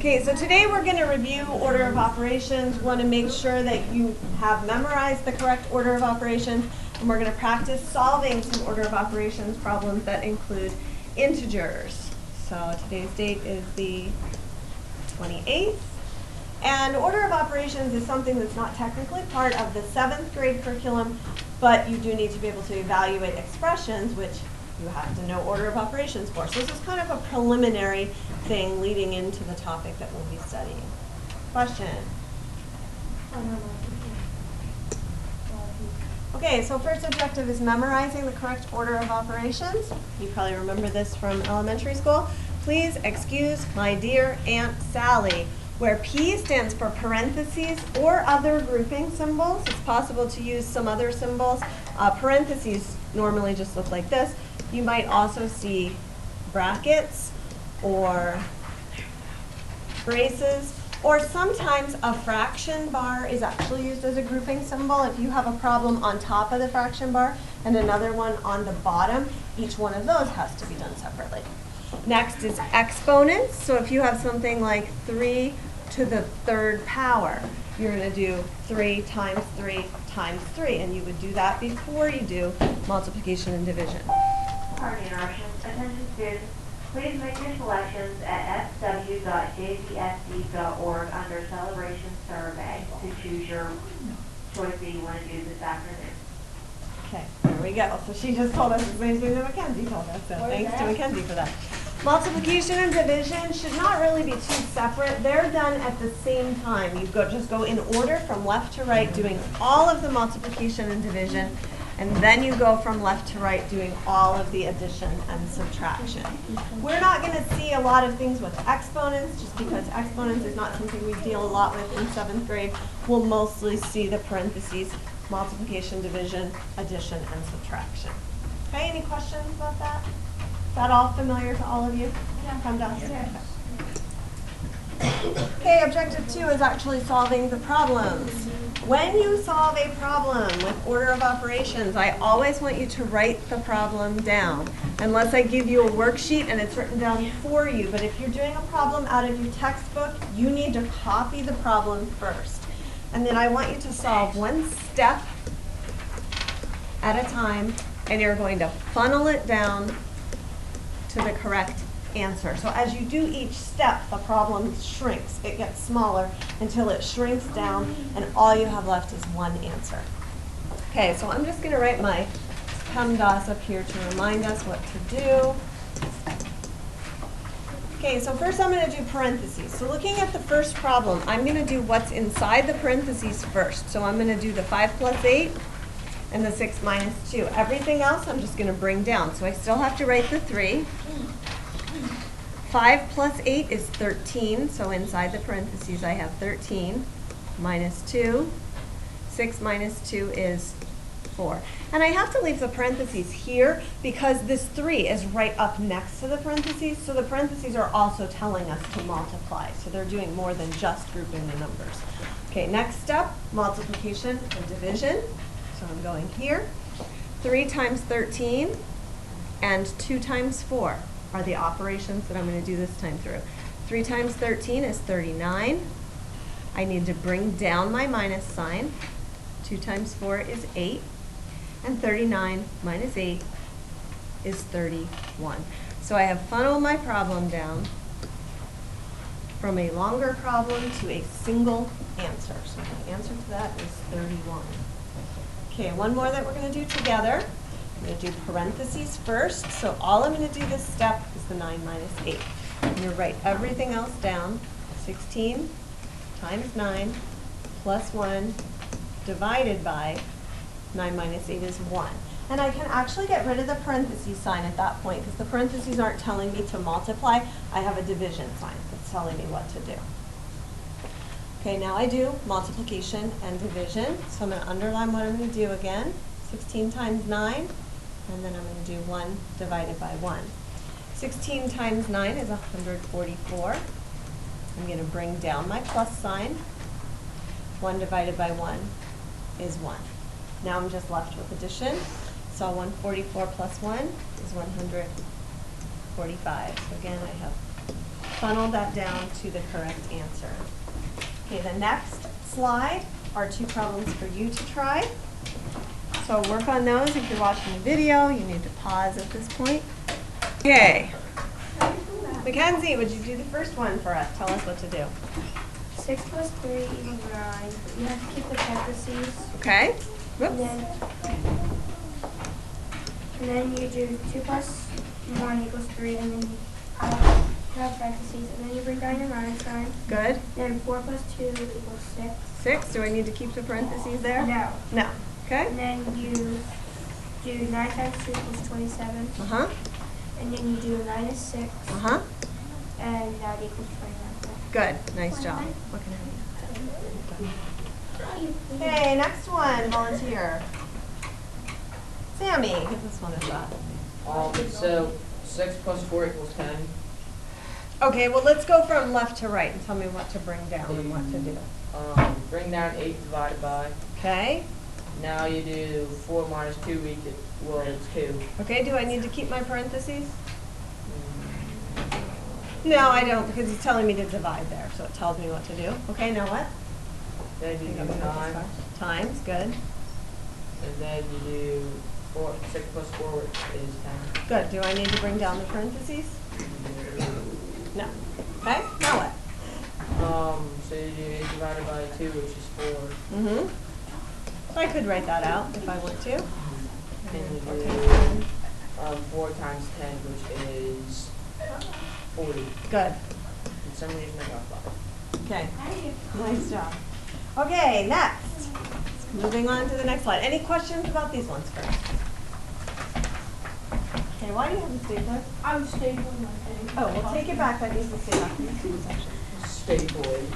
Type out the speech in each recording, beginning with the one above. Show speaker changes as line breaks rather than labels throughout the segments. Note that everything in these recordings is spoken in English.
Okay, so today we're going to review order of operations. We want to make sure that you have memorized the correct order of operations, and we're going to practice solving some order of operations problems that include integers. So today's date is the 28th. And order of operations is something that's not technically part of the 7th grade curriculum, but you do need to be able to evaluate expressions, which you have to know order of operations for. So this is kind of a preliminary thing leading into the topic that we'll be studying. Question? Okay, so first objective is memorizing the correct order of operations. You probably remember this from elementary school. Please excuse my dear Aunt Sally. Where P stands for parentheses or other grouping symbols, it's possible to use some other symbols. Parentheses normally just look like this. You might also see brackets or braces, or sometimes a fraction bar is actually used as a grouping symbol. If you have a problem on top of the fraction bar and another one on the bottom, each one of those has to be done separately. Next is exponents. So if you have something like 3 to the 3rd power, you're going to do 3 times 3 times 3, and you would do that before you do multiplication and division.
Pardon the interruption. Attention students, please make your selections at sw.jpsd.org under Celebration Survey to choose your choice that you want to do this afternoon.
Okay, there we go. So she just told us the same thing that Mackenzie told us, so thanks to Mackenzie for that. Multiplication and division should not really be too separate. They're done at the same time. You just go in order from left to right doing all of the multiplication and division, and then you go from left to right doing all of the addition and subtraction. We're not going to see a lot of things with exponents just because exponents is not something we deal a lot with in 7th grade. We'll mostly see the parentheses, multiplication, division, addition, and subtraction. Okay, any questions about that? Is that all familiar to all of you? Yeah. Come down here. Okay, objective 2 is actually solving the problems. When you solve a problem with order of operations, I always want you to write the problem down, unless I give you a worksheet and it's written down for you. But if you're doing a problem out of your textbook, you need to copy the problem first. And then I want you to solve one step at a time, and you're going to funnel it down to the correct answer. So as you do each step, the problem shrinks. It gets smaller until it shrinks down, and all you have left is one answer. Okay, so I'm just going to write my PEMDAS up here to remind us what to do. Okay, so first I'm going to do parentheses. So looking at the first problem, I'm going to do what's inside the parentheses first. So I'm going to do the 5 plus 8 and the 6 minus 2. Everything else I'm just going to bring down. So I still have to write the 3. 5 plus 8 is 13, so inside the parentheses I have 13 minus 2. 6 minus 2 is 4. And I have to leave the parentheses here because this 3 is right up next to the parentheses, so the parentheses are also telling us to multiply. So they're doing more than just grouping the numbers. Okay, next step, multiplication and division. So I'm going here. 3 times 13 and 2 times 4 are the operations that I'm going to do this time through. 3 times 13 is 39. I need to bring down my minus sign. 2 times 4 is 8. And 39 minus 8 is 31. So I have funneled my problem down from a longer problem to a single answer. So the answer to that is 31. Okay, one more that we're going to do together. I'm going to do parentheses first. So all I'm going to do this step is the 9 minus 8. I'm going to write everything else down. 16 times 9 plus 1 divided by 9 minus 8 is 1. And I can actually get rid of the parentheses sign at that point because the parentheses aren't telling me to multiply. I have a division sign that's telling me what to do. Okay, now I do multiplication and division. So I'm going to underline what I'm going to do again. 16 times 9, and then I'm going to do 1 divided by 1. 16 times 9 is 144. I'm going to bring down my plus sign. 1 divided by 1 is 1. Now I'm just left with addition. So 144 plus 1 is 145. So again, I have funnel that down to the correct answer. Okay, the next slide are 2 problems for you to try. So work on those. If you're watching the video, you need to pause at this point. Okay. Mackenzie, would you do the first one for us? Tell us what to do.
6 plus 3 equals 9. You have to keep the parentheses.
Okay.
And
Whoops.
then you do 2 plus 1 equals 3, and then you have parentheses, and then you bring down your minus sign.
Good.
Then 4 plus 2 equals 6.
6. Do I need to keep the parentheses there?
No.
No. Okay.
And then you do 9 times 2 equals 27.
Uh-huh.
And then you do minus 6,
Uh-huh.
and that equals 29.
Good. Nice job. What can I do? Okay, next one. Volunteer. Sammy, give this one a shot.
So 6 plus 4 equals 10.
Okay, well, let's go from left to right and tell me what to bring down and what to do.
Bring down 8 divided by.
Okay?
Now you do 4 minus 2 equals 2.
Okay, do I need to keep my parentheses? No, I don't, because he's telling me to divide there, so it tells me what to do. Okay, now what?
Then you do 9.
Times, good.
And then you do 6 plus 4 is 10.
Good. Do I need to bring down the parentheses? No. Okay, now what?
So you do 8 divided by 2, which is 4.
Mm-hmm. So I could write that out if I want to.
Then you do 4 times 10, which is 40.
Good.
For some reason I got 5.
Okay. Nice job. Okay, next. Moving on to the next slide. Any questions about these ones first? Okay, why do you have the stapler?
I'm stapling my thing.
Oh, well, take it back. That needs to stay back in the school section.
Stapling.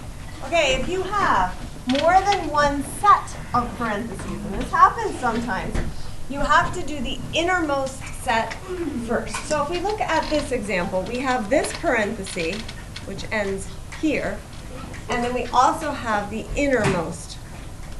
Okay, if you have more than one set of parentheses, and this happens sometimes, you have to do the innermost set first. So if we look at this example, we have this parenthesis, which ends here, and then we also have the innermost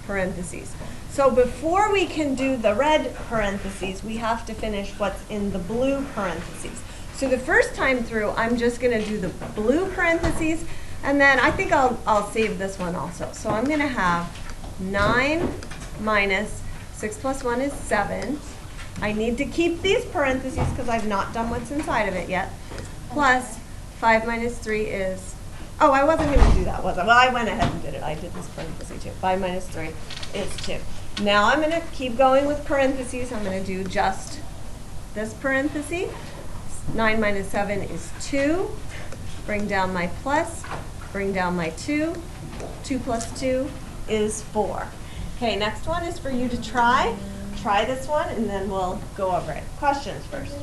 parentheses. So before we can do the red parentheses, we have to finish what's in the blue parentheses. So the first time through, I'm just going to do the blue parentheses, and then I think I'll save this one also. So I'm going to have 9 minus 6 plus 1 is 7. I need to keep these parentheses because I've not done what's inside of it yet. Plus 5 minus 3 is, oh, I wasn't going to do that, was I? Well, I went ahead and did it. I did this parenthesis too. 5 minus 3 is 2. Now I'm going to keep going with parentheses. I'm going to do just this parenthesis. 9 minus 7 is 2. Bring down my plus. Bring down my 2. 2 plus 2 is 4. Okay, next one is for you to try. Try this one, and then we'll go over it. Questions first.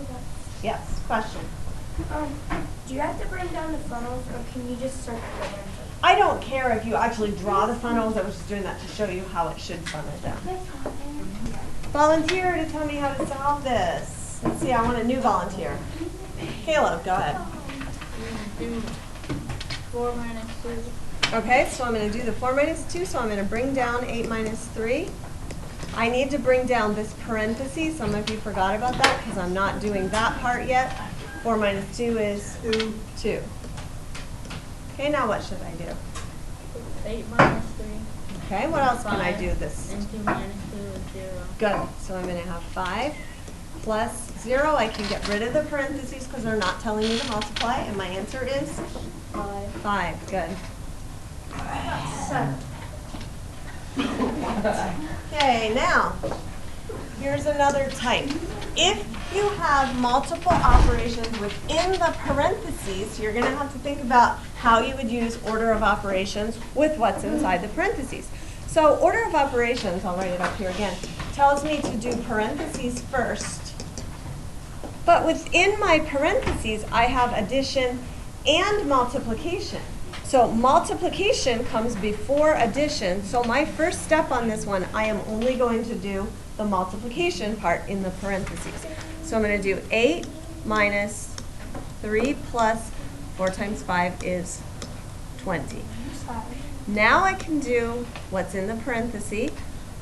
Yes, question.
Do you have to bring down the funnels, or can you just circle the answer?
I don't care if you actually draw the funnels. I was just doing that to show you how it should funnel down. Volunteer to tell me how to solve this. Let's see, I want a new volunteer. Caleb, go ahead.
4 minus 2.
Okay, so I'm going to do the 4 minus 2, so I'm going to bring down 8 minus 3. I need to bring down this parenthesis. Some of you forgot about that because I'm not doing that part yet. 4 minus 2 is 2. Okay, now what should I do?
8 minus 3.
Okay, what else can I do this?
And 2 minus 2 is 0.
Good. So I'm going to have 5 plus 0. I can get rid of the parentheses because they're not telling me to multiply, and my answer is
5.
5. Good.
7.
Okay, now, here's another type. If you have multiple operations within the parentheses, you're going to have to think about how you would use order of operations with what's inside the parentheses. So order of operations, I'll write it up here again, tells me to do parentheses first. But within my parentheses, I have addition and multiplication. So multiplication comes before addition. So my first step on this one, I am only going to do the multiplication part in the parentheses. So I'm going to do 8 minus 3 plus 4 times 5 is 20. Now I can do what's in the parenthesis.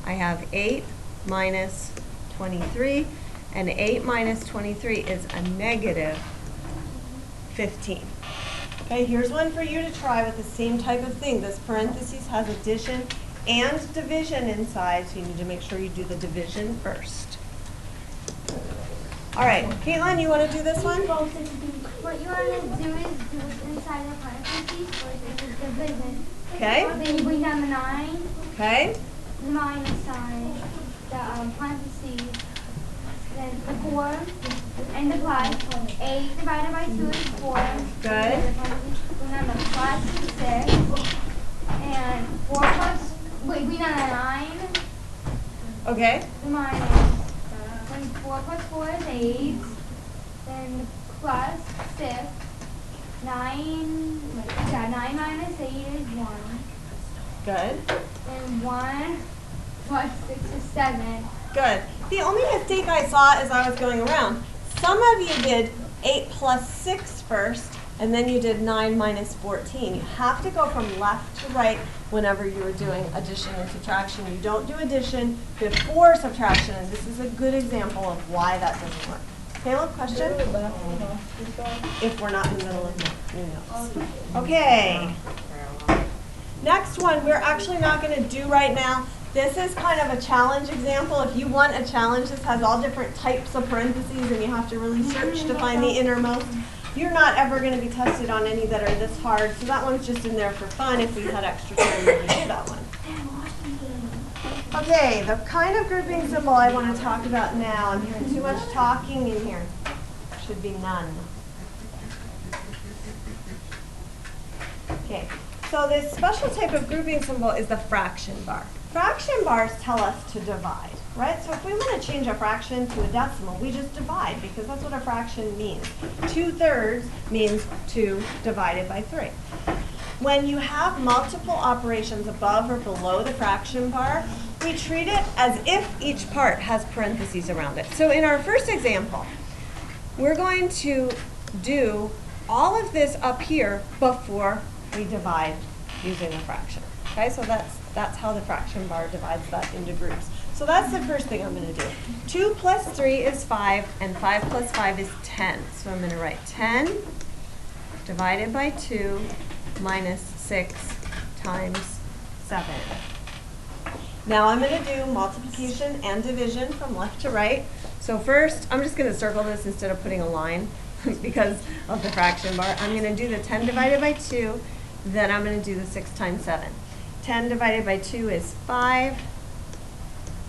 I have 8 minus 23, and 8 minus 23 is a negative 15. Okay, here's one for you to try with the same type of thing. This parentheses has addition and division inside, so you need to make sure you do the division first. All right, Caitlin, you want to do this one?
What you want to do is do what's inside the parentheses, which is division.
Okay.
Then you bring down the 9,
Okay.
the minus sign, the parentheses, then the 4, and the plus. 8 divided by 2 is 4.
Good.
And then the plus is 6. And 4 plus, wait, bring down the 9,
Okay.
the minus. Then 4 plus 4 is 8. Then the plus 6. 9 minus 8 is 1.
Good.
And 1 plus 6 is 7.
Good. The only mistake I saw as I was going around, some of you did 8 plus 6 first, and then you did 9 minus 14. You have to go from left to right whenever you are doing addition and subtraction. You don't do addition before subtraction, and this is a good example of why that doesn't work. Caleb, question? If we're not in the middle of new notes. Okay. Next one, we're actually not going to do right now. This is kind of a challenge example. If you want a challenge, this has all different types of parentheses and you have to really search to find the innermost. You're not ever going to be tested on any that are this hard, so that one's just in there for fun if we had extra time we would do that one. Okay, the kind of grouping symbol I want to talk about now. I'm hearing too much talking in here. Should be none. Okay, so this special type of grouping symbol is the fraction bar. Fraction bars tell us to divide, right? So if we want to change a fraction to a decimal, we just divide because that's what a fraction means. 2/3 means 2 divided by 3. When you have multiple operations above or below the fraction bar, we treat it as if each part has parentheses around it. So in our first example, we're going to do all of this up here before we divide using a fraction. Okay, so that's how the fraction bar divides that into groups. So that's the first thing I'm going to do. 2 plus 3 is 5, and 5 plus 5 is 10. So I'm going to write 10 divided by 2 minus 6 times 7. Now I'm going to do multiplication and division from left to right. So first, I'm just going to circle this instead of putting a line because of the fraction bar. I'm going to do the 10 divided by 2, then I'm going to do the 6 times 7. 10 divided by 2 is 5,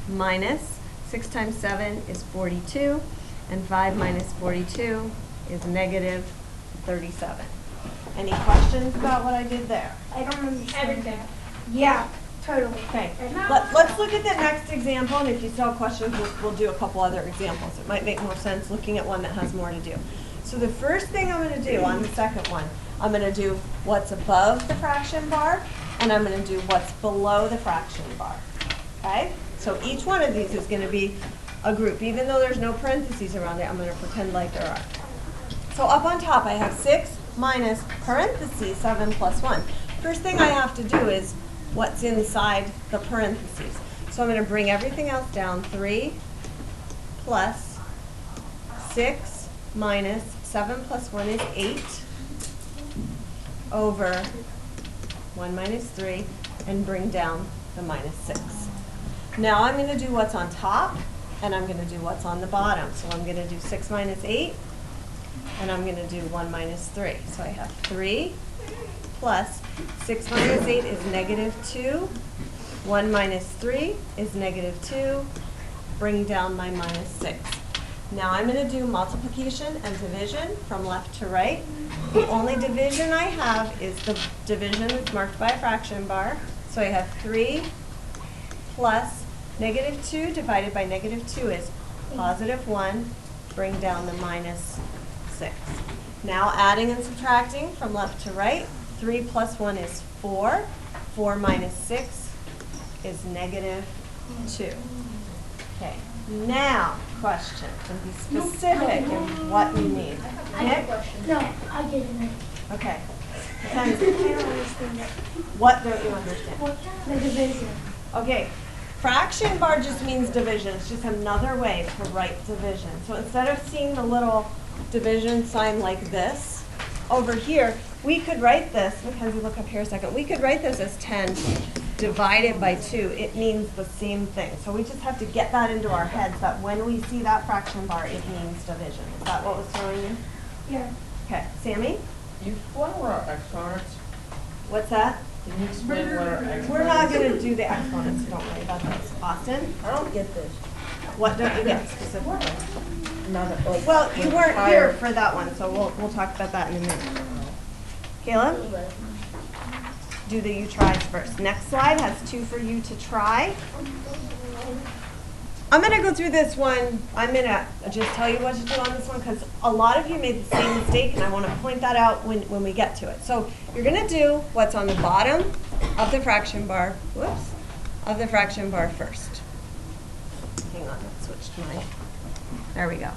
minus 6 times 7 is 42, and 5 minus 42 is negative 37. Any questions about what I did there?
I don't understand.
Everything.
Yeah, totally.
Okay, let's look at the next example, and if you still have questions, we'll do a couple other examples. It might make more sense looking at one that has more to do. So the first thing I'm going to do on the second one, I'm going to do what's above the fraction bar, and I'm going to do what's below the fraction bar. Okay? So each one of these is going to be a group. Even though there's no parentheses around it, I'm going to pretend like there are. So up on top, I have 6 minus parentheses 7 plus 1. First thing I have to do is what's inside the parentheses. So I'm going to bring everything else down. 3 plus 6 minus 7 plus 1 is 8 over 1 minus 3 and bring down the minus 6. Now I'm going to do what's on top and I'm going to do what's on the bottom. So I'm going to do 6 minus 8 and I'm going to do 1 minus 3. So I have 3 plus 6 minus 8 is negative 2. 1 minus 3 is negative 2. Bring down my minus 6. Now I'm going to do multiplication and division from left to right. The only division I have is the division that's marked by a fraction bar. So I have 3 plus negative 2 divided by negative 2 is positive 1. Bring down the minus 6. Now adding and subtracting from left to right. 3 plus 1 is 4. 4 minus 6 is negative 2. Okay, now question, and be specific in what you need. Nick?
No, I get it.
Okay.
I
Kenzie,
don't understand it.
what don't you understand?
The division.
Okay, fraction bar just means division. It's just another way to write division. So instead of seeing the little division sign like this, over here, we could write this, Mackenzie, look up here a second. We could write this as 10 divided by 2. It means the same thing. So we just have to get that into our heads that when we see that fraction bar, it means division. Is that what was throwing you?
Yeah.
Okay, Sammy?
What are our exponents?
What's that?
Can you explain what our exponents?
We're not going to do the exponents, don't worry about those. Austin?
I don't get this.
What don't you get specifically?
None of, like.
Well, you
with
weren't
higher-
here for that one, so we'll talk about that in a minute. Caleb? Do the you tries first. Next slide has 2 for you to try. I'm going to go through this one. I'm going to just tell you what to do on this one because a lot of you made the same mistake and I want to point that out when we get to it. So you're going to do what's on the bottom of the fraction bar, whoops, of the fraction bar first. Hang on, that switched mine. There we go.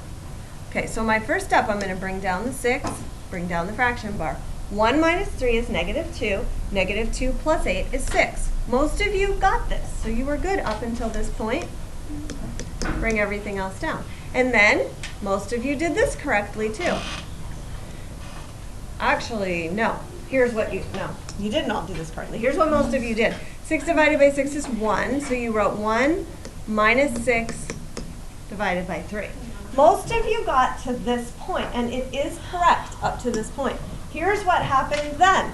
Okay, so my first step, I'm going to bring down the 6, bring down the fraction bar. 1 minus 3 is -2. -2 plus 8 is 6. Most of you got this, so you were good up until this point. Bring everything else down. And then, most of you did this correctly too. Actually, no. Here's what you didn't all do this correctly. Here's what most of you did. 6 divided by 6 is 1, so you wrote 1 minus 6 divided by 3. Most of you got to this point, and it is correct up to this point. Here's what happened then.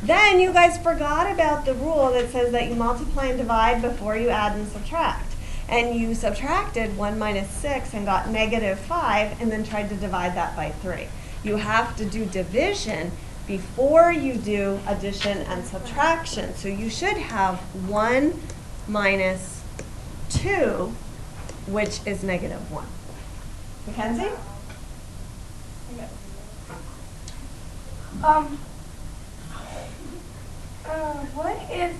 Then you guys forgot about the rule that says that you multiply and divide before you add and subtract. And you subtracted 1 minus 6 and got -5 and then tried to divide that by 3. You have to do division before you do addition and subtraction. So you should have 1 minus 2, which is -1. Mackenzie?
What if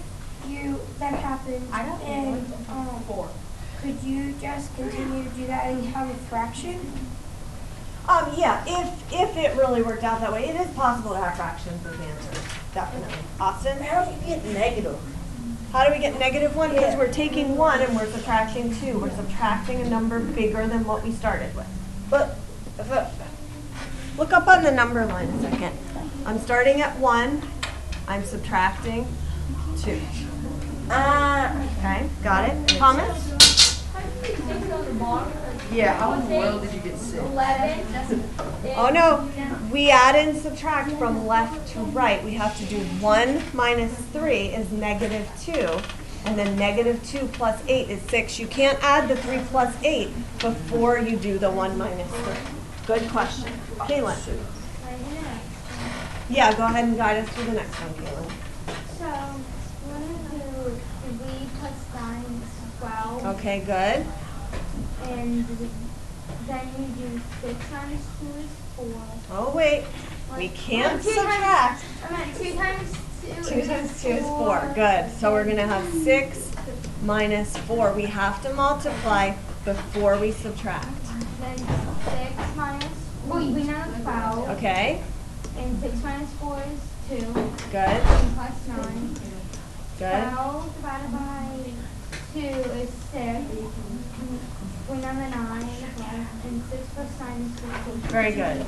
that happens
I don't
and,
know. 4.
could you just continue to do that and have a fraction?
Yeah, if it really worked out that way, it is possible to have fractions as answers, definitely. Austin?
How do you get negative?
How do we get -1? Because
Yeah.
we're taking 1 and we're subtracting 2. We're subtracting a number bigger than what we started with.
But,
Look up on the number line a second. I'm starting at 1. I'm subtracting 2. Okay, got it. Thomas?
yeah, how in the world did you get 6?
11.
Oh no, we add and subtract from left to right. We have to do 1 minus 3 is -2, and then -2 plus 8 is 6. You can't add the 3 plus 8 before you do the 1 minus 3. Good question. Kaylin? Yeah, go ahead and guide us through the next one, Kaylin.
So, we're going to do 3 plus 9 is 12.
Okay, good.
And then you do 6 minus 2 is 4.
Oh wait, we can't
2
subtract.
I meant 2 times 2
2 times 2 is 4. Good. So we're going to have 6 minus 4. We have to multiply before we subtract.
Then 6 minus, we know 12.
Okay,
And 6 minus 4 is 2.
good,
And plus 9.
good.
12 divided by 2 is 6. We know the 9. And 6 plus 9 is 14.
Very good.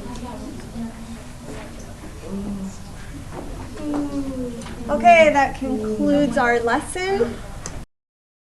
Okay, that concludes our lesson.